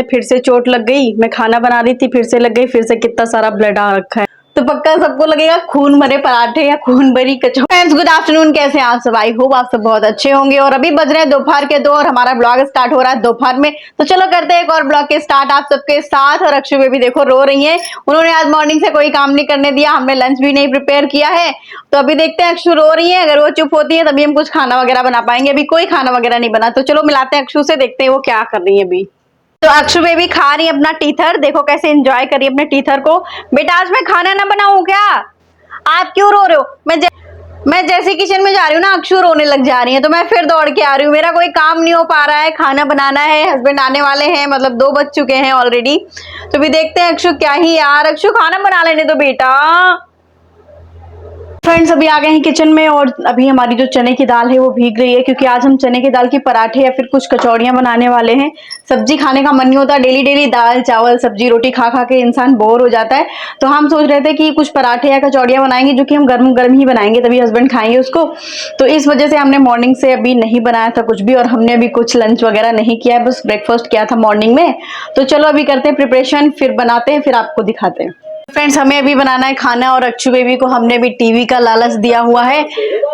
फिर से चोट लग गई। मैं खाना बना रही थी, फिर से लग गई, फिर से कितना सारा ब्लड आ रखा है। तो पक्का सबको लगेगा खून भरे पराठे या खून भरी कचौड़ी। फ्रेंड्स गुड आफ्टरनून, कैसे हैं आप सब? आई होप आप सब बहुत अच्छे होंगे। और अभी बज रहे हैं दोपहर के 2 और हमारा ब्लॉग स्टार्ट हो रहा है दोपहर में। तो चलो करते हैं एक और ब्लॉग के स्टार्ट आप सबके साथ। और अक्षु बेबी देखो रो रही है, उन्होंने आज मॉर्निंग से कोई काम नहीं करने दिया, हमने लंच भी नहीं प्रिपेयर किया है। तो अभी देखते हैं, अक्षु रो रही है, अगर वो चुप होती है तभी हम कुछ खाना वगैरह बना पाएंगे। अभी कोई खाना वगैरह नहीं बना, तो चलो मिलाते हैं अक्षु से, देखते हैं वो क्या कर रही है अभी। तो अक्षु बेबी खा रही है अपना टीथर, देखो कैसे एंजॉय करी अपने टीथर को। बेटा आज मैं खाना ना बनाऊं क्या? आप क्यों रो रहे हो? मैं जैसे किचन में जा रही हूँ ना, अक्षु रोने लग जा रही है, तो मैं फिर दौड़ के आ रही हूँ। मेरा कोई काम नहीं हो पा रहा है, खाना बनाना है, हस्बैंड आने वाले हैं, मतलब 2 बज चुके हैं ऑलरेडी। तो भी देखते हैं अक्षु क्या ही, यार अक्षु खाना बना लेने दो बेटा। फ्रेंड्स अभी आ गए हैं किचन में, और अभी हमारी जो चने की दाल है वो भीग रही है, क्योंकि आज हम चने की दाल की पराठे या फिर कुछ कचौड़ियां बनाने वाले हैं। सब्जी खाने का मन नहीं होता, डेली डेली दाल चावल सब्जी रोटी खा खा के इंसान बोर हो जाता है। तो हम सोच रहे थे कि कुछ पराठे या कचौड़ियां बनाएंगे, जो कि हम गर्म गर्म ही बनाएंगे, तभी हस्बैंड खाएंगे उसको। तो इस वजह से हमने मॉर्निंग से अभी नहीं बनाया था कुछ भी, और हमने अभी कुछ लंच वगैरह नहीं किया है, बस ब्रेकफास्ट किया था मॉर्निंग में। तो चलो अभी करते हैं प्रिपरेशन, फिर बनाते हैं, फिर आपको दिखाते हैं। फ्रेंड्स हमें अभी बनाना है खाना, और अक्षु बेबी को हमने भी टीवी का लालच दिया हुआ है।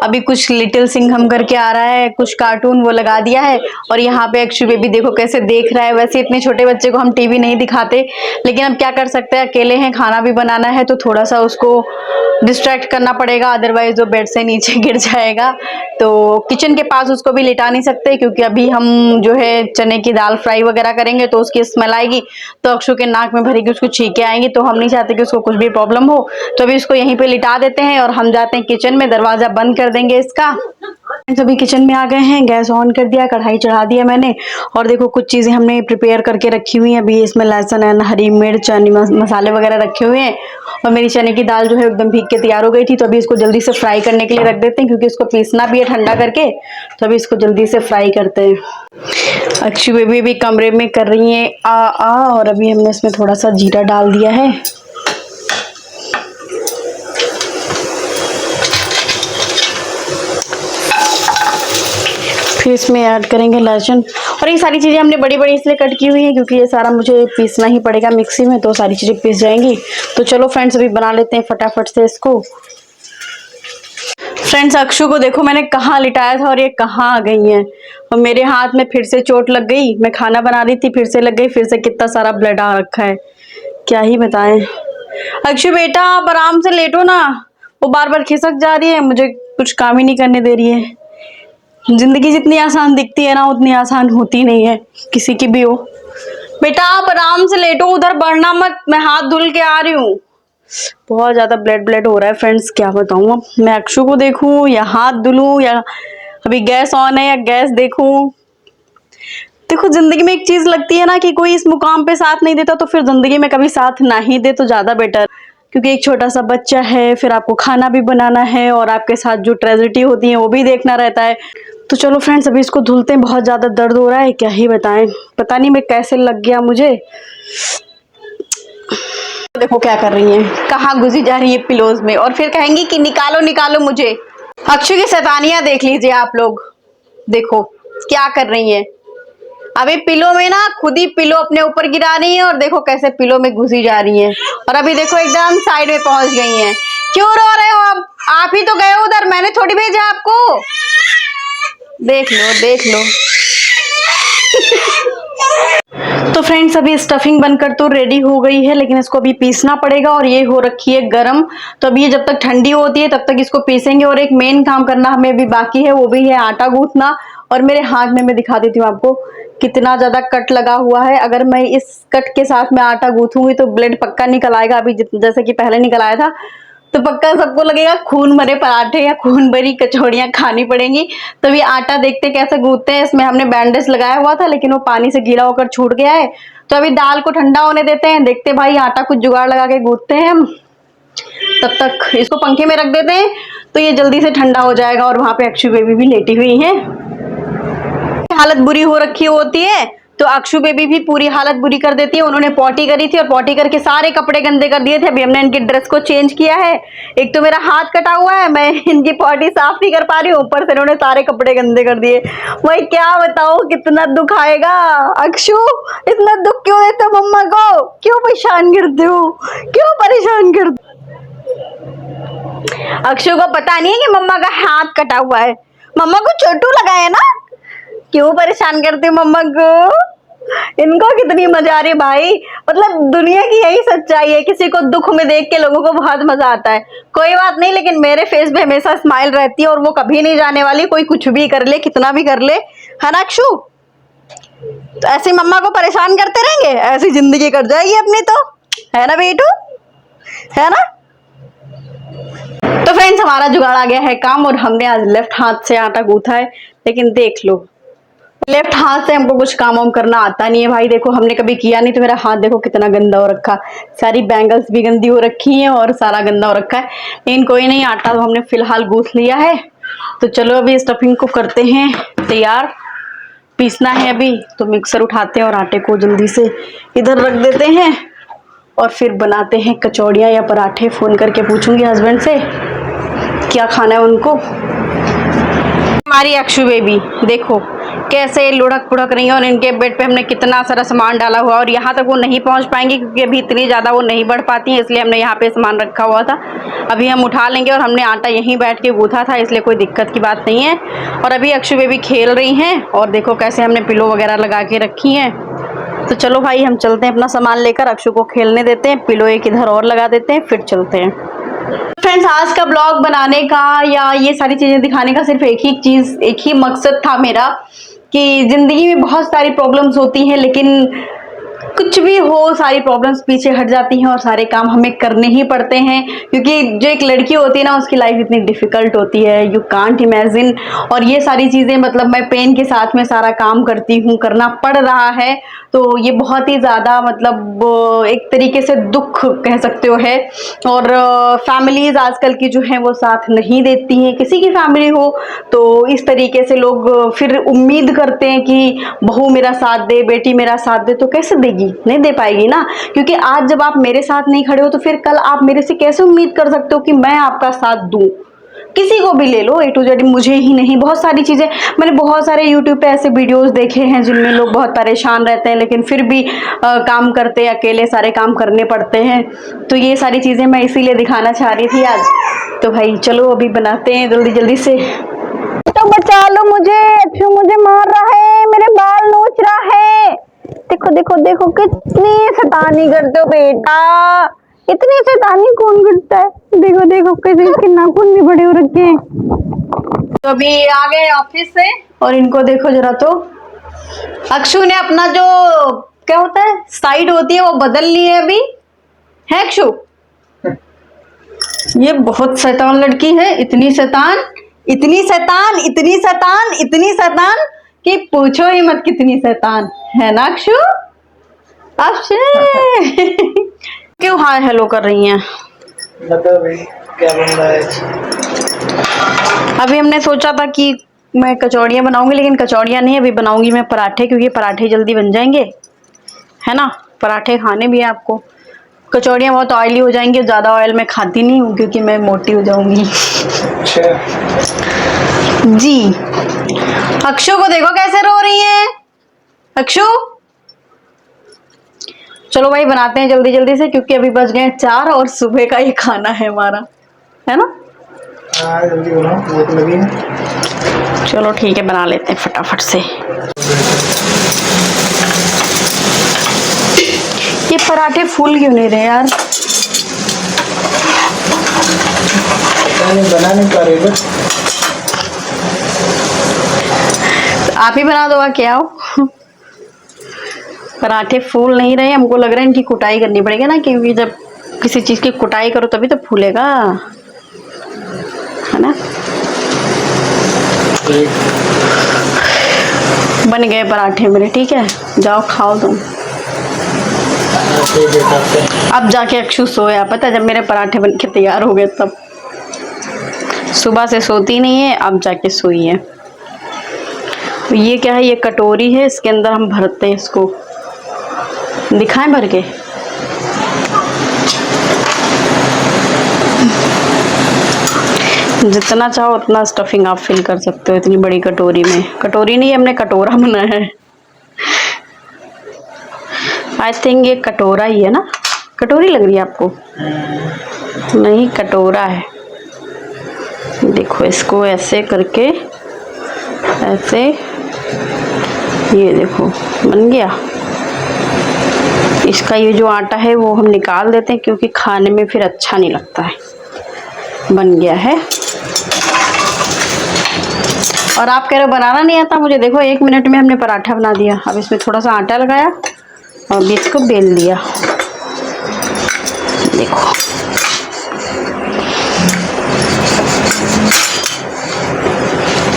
अभी कुछ लिटिल सिंघम करके आ रहा है, कुछ कार्टून वो लगा दिया है। और यहाँ पे अक्षु बेबी देखो कैसे देख रहा है। वैसे इतने छोटे बच्चे को हम टीवी नहीं दिखाते, लेकिन अब क्या कर सकते हैं, अकेले हैं, खाना भी बनाना है, तो थोड़ा सा उसको डिस्ट्रैक्ट करना पड़ेगा, अदरवाइज वो बेड से नीचे गिर जाएगा। तो किचन के पास उसको भी लिटा नहीं सकते, क्योंकि अभी हम जो है चने की दाल फ्राई वगैरह करेंगे तो उसकी स्मेल आएगी, तो अक्षु के नाक में भरेगी, उसको छींके आएंगी, तो हम नहीं चाहते कि उसको कुछ भी प्रॉब्लम हो। तो अभी इसको यहीं पे लिटा देते हैं और हम जाते हैं किचन में, दरवाजा बंद कर देंगे इसका। अभी किचन में आ गए हैं, गैस ऑन कर दिया, कढ़ाई चढ़ा दिया मैंने, और देखो कुछ चीजें हमने प्रिपेयर करके रखी हुई हैं। अभी इसमें लहसुन है, हरी मिर्च, मसाले वगैरह रखे हुए हैं। और मेरी चने की दाल जो है एकदम भीग के तैयार हो गई थी, तो अभी इसको जल्दी से फ्राई करने के लिए रख देते हैं, क्योंकि इसको पीसना भी है ठंडा करके। तो अभी इसको जल्दी से फ्राई करते हैं। अक्षु बेबी भी कमरे में कर रही है और अभी हमने इसमें थोड़ा सा जीरा डाल दिया है। फिर इसमें ऐड करेंगे लहसुन, और ये सारी चीज़ें हमने बड़ी बड़ी इसलिए कट की हुई है, क्योंकि ये सारा मुझे पीसना ही पड़ेगा मिक्सी में, तो सारी चीज़ें पीस जाएंगी। तो चलो फ्रेंड्स अभी बना लेते हैं फटाफट से इसको। फ्रेंड्स अक्षु को देखो मैंने कहाँ लिटाया था और ये कहाँ आ गई हैं, और मेरे हाथ में फिर से चोट लग गई। मैं खाना बना रही थी, फिर से लग गई, फिर से कितना सारा ब्लड आ रखा है, क्या ही बताएं। अक्षु बेटा आप आराम से लेटो ना, वो बार बार खिसक जा रही है, मुझे कुछ काम ही नहीं करने दे रही है। जिंदगी जितनी आसान दिखती है ना, उतनी आसान होती नहीं है, किसी की भी हो। बेटा आप आराम से लेटो, उधर बढ़ना मत, मैं हाथ धुल के आ रही हूँ। बहुत ज्यादा ब्लड हो रहा है फ्रेंड्स, क्या बताऊँ। अब मैं अक्षु को देखूं या हाथ धुलूं, या अभी गैस ऑन है या गैस देखूं। देखो जिंदगी में एक चीज लगती है ना, कि कोई इस मुकाम पे साथ नहीं देता, तो फिर जिंदगी में कभी साथ ना ही दे तो ज्यादा बेटर। क्योंकि एक छोटा सा बच्चा है, फिर आपको खाना भी बनाना है, और आपके साथ जो ट्रेजेडी होती है वो भी देखना रहता है। तो चलो फ्रेंड्स अभी इसको धुलते हैं, बहुत ज्यादा दर्द हो रहा है, क्या ही बताएं, पता नहीं मैं कैसे लग गया मुझे। देखो क्या कर रही है, कहाँ घुसी जा रही है पिलोज में, और फिर कहेंगी कि निकालो निकालो मुझे। अक्षु की शैतानियां देख लीजिए आप लोग, देखो क्या कर रही है। अभी पिलो में ना खुद ही पिलो अपने ऊपर गिरा रही है, और देखो कैसे पिलो में घुसी जा रही है, और अभी देखो एकदम साइड में पहुंच गई है। क्यों रो रहे हो? अब आप ही तो गए उधर, मैंने थोड़ी भेजा आपको। देख लो देख लो। तो फ्रेंड्स अभी स्टफिंग बनकर तो रेडी हो गई है, लेकिन इसको अभी पीसना पड़ेगा, और ये हो रखी है गरम। तो अभी ये जब तक ठंडी होती है तब तक इसको पीसेंगे। और एक मेन काम करना हमें अभी बाकी है, वो भी है आटा गूंथना। और मेरे हाथ में मैं दिखा देती हूँ आपको कितना ज्यादा कट लगा हुआ है। अगर मैं इस कट के साथ में आटा गूंथूंगी तो ब्लड पक्का निकल आएगा, अभी जैसे कि पहले निकल आया था। तो पक्का सबको लगेगा खून भरे पराठे या खून भरी कचौड़ियां खानी पड़ेंगी। तो ये आटा देखते कैसे गूंथते हैं। इसमें हमने बैंडेज लगाया हुआ था, लेकिन वो पानी से गीला होकर छूट गया है। तो अभी दाल को ठंडा होने देते हैं, देखते भाई आटा कुछ जुगाड़ लगा के गूंथते हैं हम। तब तक इसको पंखे में रख देते हैं, तो ये जल्दी से ठंडा हो जाएगा। और वहां पे अक्षु बेबी भी लेटी हुई है, हालत बुरी हो रखी होती है, तो अक्षु बेबी भी पूरी हालत बुरी कर देती है। उन्होंने पॉटी करी थी और पॉटी करके सारे कपड़े गंदे कर दिए थे। अभी हमने इनकी ड्रेस को चेंज किया है। एक तो मेरा हाथ कटा हुआ है, मैं इनकी पॉटी साफ नहीं कर पा रही हूँ, ऊपर से इन्होंने सारे कपड़े गंदे कर दिए। भाई क्या बताओ कितना दुख आएगा। अक्षु इतना दुख क्यों देते हो मम्मा को, क्यों परेशान करते हो, क्यों परेशान करते। अक्षु को पता नहीं है कि मम्मा का हाथ कटा हुआ है, मम्मा को चोटू लगा है ना, क्यों परेशान करते हो मम्मा को। इनको कितनी मजा आ रही है भाई, मतलब दुनिया की यही सच्चाई है, किसी को दुख में देख के लोगों को बहुत मजा आता है। कोई बात नहीं, लेकिन मेरे फेस पे हमेशा स्माइल रहती है और वो कभी नहीं जाने वाली, कोई कुछ भी कर ले, कितना भी कर ले, है ना अक्षु। तो ऐसे मम्मा को परेशान करते रहेंगे, ऐसी जिंदगी कट जाएगी अपनी, तो है ना बेटू, है ना। तो फ्रेंड्स हमारा जुगाड़ आ गया है काम, और हमने आज लेफ्ट हाथ से आटा गूंथा है। लेकिन देख लो, लेफ्ट हाथ से हमको कुछ काम वाम करना आता नहीं है भाई। देखो हमने कभी किया नहीं, तो मेरा हाथ देखो कितना गंदा हो रखा, सारी बैंगल्स भी गंदी हो रखी हैं और सारा गंदा हो रखा है। लेकिन कोई नहीं, आटा तो हमने फिलहाल गूंथ लिया है। तो चलो अभी स्टफिंग को करते हैं तैयार। पीसना है अभी, तो मिक्सर उठाते हैं और आटे को जल्दी से इधर रख देते हैं और फिर बनाते हैं कचौड़ियाँ या पराठे। फोन करके पूछूंगी हस्बैंड से क्या खाना है उनको। हमारी अक्षु बेबी देखो कैसे लुढ़क पुढ़क रही है, और इनके बेड पे हमने कितना सारा सामान डाला हुआ, और यहाँ तक वो नहीं पहुँच पाएंगी क्योंकि अभी इतनी ज़्यादा वो नहीं बढ़ पाती हैं, इसलिए हमने यहाँ पे सामान रखा हुआ था। अभी हम उठा लेंगे, और हमने आटा यहीं बैठ के गूंथा था, इसलिए कोई दिक्कत की बात नहीं है। और अभी अक्षु बेबी खेल रही हैं, और देखो कैसे हमने पिलो वगैरह लगा के रखी हैं। तो चलो भाई हम चलते हैं अपना सामान लेकर, अक्षु को खेलने देते हैं, पिलो एक इधर और लगा देते हैं, फिर चलते हैं। फ्रेंड्स आज का ब्लॉग बनाने का या ये सारी चीजें दिखाने का सिर्फ एक ही मकसद था मेरा, कि जिंदगी में बहुत सारी प्रॉब्लम्स होती हैं, लेकिन कुछ भी हो सारी प्रॉब्लम्स पीछे हट जाती हैं और सारे काम हमें करने ही पड़ते हैं। क्योंकि जो एक लड़की होती है ना, उसकी लाइफ इतनी डिफिकल्ट होती है, यू कांट इमेजिन। और ये सारी चीज़ें मतलब मैं पेन के साथ में सारा काम करती हूँ, करना पड़ रहा है, तो ये बहुत ही ज़्यादा मतलब एक तरीके से दुख कह सकते हो है। और फैमिलीज़ आजकल की जो हैं वो साथ नहीं देती हैं, किसी की फैमिली हो तो इस तरीके से लोग फिर उम्मीद करते हैं कि बहू मेरा साथ दे, बेटी मेरा साथ दे, तो कैसे देगी, नहीं दे पाएगी ना। क्योंकि आज जब आप मेरे साथ नहीं खड़े हो तो फिर कल आप मेरे से कैसे उम्मीद कर सकते हो कि मैं आपका साथ दूं। किसी को भी ले लो, A to Z, मुझे ही नहीं, बहुत सारी चीजें मैंने बहुत सारे YouTube पे ऐसे वीडियोस देखे हैं जिनमें लोग बहुत परेशान रहते हैं, लेकिन फिर भी काम करते, अकेले सारे काम करने पड़ते हैं। तो ये सारी चीजें मैं इसीलिए दिखाना चाह रही थी आज। तो भाई चलो अभी बनाते हैं जल्दी जल्दी से। तो बचा लो मुझे, अक्षु मुझे मार रहा है, मेरे बाल नोच रहा है। देखो देखो देखो कितनी शैतानी करते हो बेटा, इतनी शैतानी कौन करता है। देखो देखो कैसे इसके नाखून भी बड़े हो रखे हैं। तो अभी आ गए ऑफिस से, और इनको देखो जरा, तो अक्षु ने अपना जो क्या होता है साइड होती है वो बदल ली है अभी, है अक्षु। ये बहुत शैतान लड़की है, इतनी शैतान इतनी शैतान इतनी शैतान इतनी शैतान कि पूछो ही मत कितनी शैतान है ना अक्षु। क्यों हाय हेलो कर रही हैं? क्या बन रहा है? अभी हमने सोचा था कि मैं कचौड़ियाँ बनाऊंगी, लेकिन कचौड़ियाँ नहीं, अभी बनाऊंगी मैं पराठे, क्योंकि पराठे जल्दी बन जाएंगे, है ना। पराठे खाने भी है आपको। कचौड़ियाँ बहुत ऑयली हो जाएंगी, ज़्यादा ऑयल मैं खाती नहीं हूँ क्योंकि मैं मोटी हो जाऊंगी। अच्छा जी। अक्षु को देखो कैसे रो रही है अक्षु। चलो भाई बनाते हैं जल्दी जल्दी से, क्योंकि अभी बज गए 4 और सुबह का ही खाना है हमारा, है ना। जल्दी बनाओ, भूख लगी है। चलो ठीक है बना लेते हैं फटाफट से। ये पराठे फूल क्यों नहीं रहे यार? बना नहीं पा रहे बस। आप ही बना दोगा क्या हो? पराठे फूल नहीं रहे, हमको लग रहा है इनकी कुटाई करनी पड़ेगी ना, क्योंकि जब किसी चीज की कुटाई करो तभी तो फूलेगा, है ना। बन गए पराठे मेरे, ठीक है जाओ खाओ तुम। अब जाके अक्षु सोया, पता जब मेरे पराठे बन के तैयार हो गए तब। सुबह से सोती नहीं है, अब जाके सोई है। ये क्या है, ये कटोरी है, इसके अंदर हम भरते हैं इसको। दिखाएं भर के? जितना चाहो उतना स्टफिंग आप फिल कर सकते हो इतनी बड़ी कटोरी में। कटोरी नहीं, हमने कटोरा बनाया है। आई थिंक ये कटोरा ही है ना? कटोरी लग रही है आपको? नहीं, कटोरा है। देखो इसको ऐसे करके, ऐसे, ये देखो बन गया। इसका ये जो आटा है वो हम निकाल देते हैं क्योंकि खाने में फिर अच्छा नहीं लगता है। बन गया है। और आप कह रहे हो बनाना नहीं आता मुझे, देखो 1 मिनट में हमने पराठा बना दिया। अब इसमें थोड़ा सा आटा लगाया और बीच को बेल दिया। देखो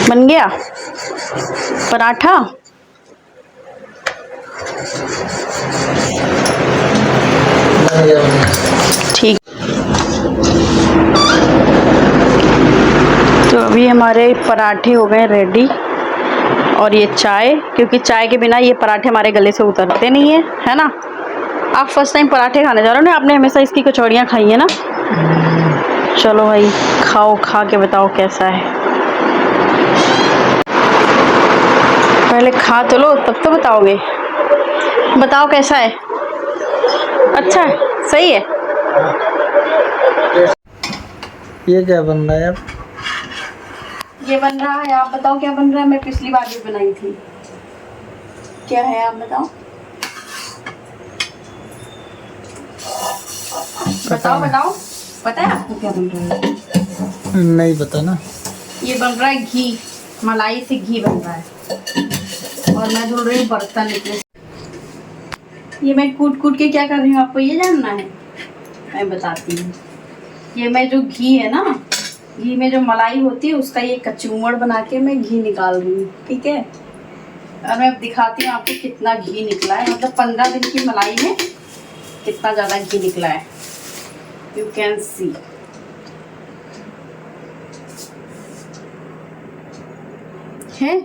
बन गया पराठा। ठीक, तो अभी हमारे पराठे हो गए रेडी। और ये चाय, क्योंकि चाय के बिना ये पराठे हमारे गले से उतरते नहीं है, है ना? आप फर्स्ट टाइम पराठे खाने जा रहे हो ना? आपने हमेशा इसकी कचौड़ियाँ खाई है ना? चलो भाई खाओ, खा के बताओ कैसा है। पहले खा तो लो तब तो बताओगे। बताओ कैसा है? अच्छा है, सही है। ये क्या बन रहा है अब? ये बन रहा है, आप बताओ क्या बन रहा है? मैं पिछली बार भी बनाई थी। क्या है आप बताओ? बताओ बताओ, पता है आपको क्या बन रहा है? नहीं पता ना। ये बन रहा है घी, मलाई से घी बन रहा है। और मैं धुल रही हूँ बर्तन इतने। ये मैं कूट कूट के क्या कर रही हूँ आपको ये जानना है? मैं बताती हूँ। ये मैं जो घी है ना, घी में जो मलाई होती है उसका ये कचूमड़ बना के मैं घी निकाल रही हूँ, ठीक है? और मैं अब दिखाती हूँ आपको कितना घी निकला है। मतलब 15 दिन की मलाई में कितना ज़्यादा घी निकला है। You can see. है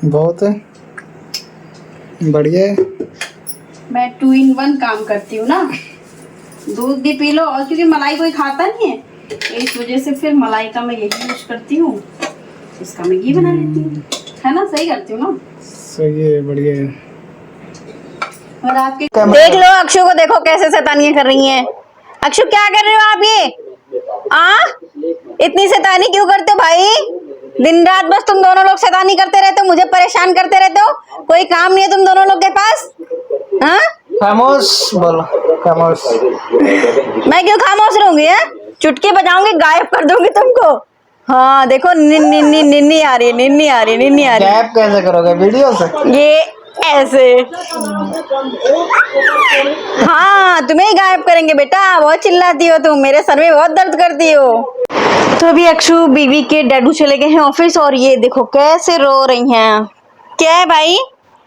बहुत है, बढ़िया है। मैं 2 in 1 काम करती हूँ ना। दूध भी पी लो, और क्योंकि मलाई कोई खाता नहीं है इस वजह से फिर मलाई का मैं यही यूज करती हूँ। इसका मैं घी बना लेती हूँ, है ना? सही करती हूँ ना? सही है, बढ़िया है। और आपके देख लो अक्षु को, देखो कैसे शैतानियां कर रही हैं। अक्षु क्या कर रहे हो आप ये? इतनी शैतानी क्यों करते हो भाई? दिन रात बस तुम दोनों लोग शैतानी करते रहते हो, मुझे परेशान करते रहते हो। कोई काम नहीं है तुम दोनों लोग के पास? हाँ, खामोश बोलो, खामोश। मैं क्यों खामोश रहूंगी? है, चुटकी बजाऊंगी, गायब कर दूंगी तुमको। हाँ देखो, निन्नी आ रही है, निन्नी आ रही है, निन्नी आ रही है। गायब कैसे करोगे? वीडियो से? ये ऐसे। हाँ तुम्हें ही गायब करेंगे बेटा, बहुत चिल्लाती हो तुम, मेरे सर में बहुत दर्द करती हो। तो अभी अक्षु बीवी के डैडू चले गए हैं ऑफिस, और ये देखो कैसे रो रही हैं। क्या है भाई,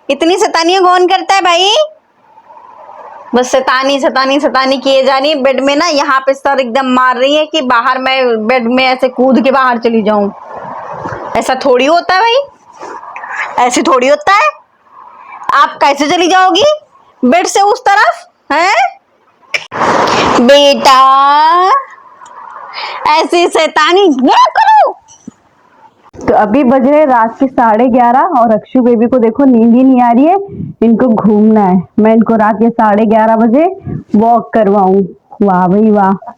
इतनी शैतानियां कौन करता है भाई? बस शैतानी शैतानी शैतानी किए जा रही। बेड में ना यहाँ पे सर एकदम मार रही है कि बाहर मैं बेड में ऐसे कूद के बाहर चली जाऊं। ऐसा थोड़ी होता है भाई, ऐसे थोड़ी होता है। आप कैसे चली जाओगी बेड से उस तरफ? हैं बेटा, ऐसी शैतानी ना करो। तो अभी बज रहे रात के 11:30 और अक्षु बेबी को देखो नींद ही नहीं आ रही है। इनको घूमना है, मैं इनको रात के 11:30 बजे वॉक करवाऊं। वाह भाई वाह,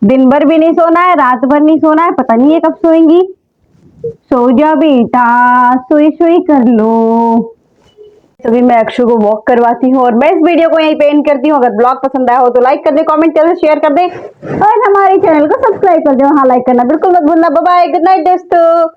दिन भर भी नहीं सोना है, रात भर नहीं सोना है, पता नहीं है कब सोएंगी। सो जा बेटा, सोई सोई कर लो। तभी मैं अक्षु को वॉक करवाती हूँ और मैं इस वीडियो को यहीं पे एंड करती हूँ। अगर ब्लॉग पसंद आया हो तो लाइक कर दे, कमेंट कर दे, शेयर कर दे और हमारे चैनल को सब्सक्राइब कर दे। हाँ, लाइक करना बिल्कुल मत भूलना। बाय बाय, गुड नाइट दोस्तों।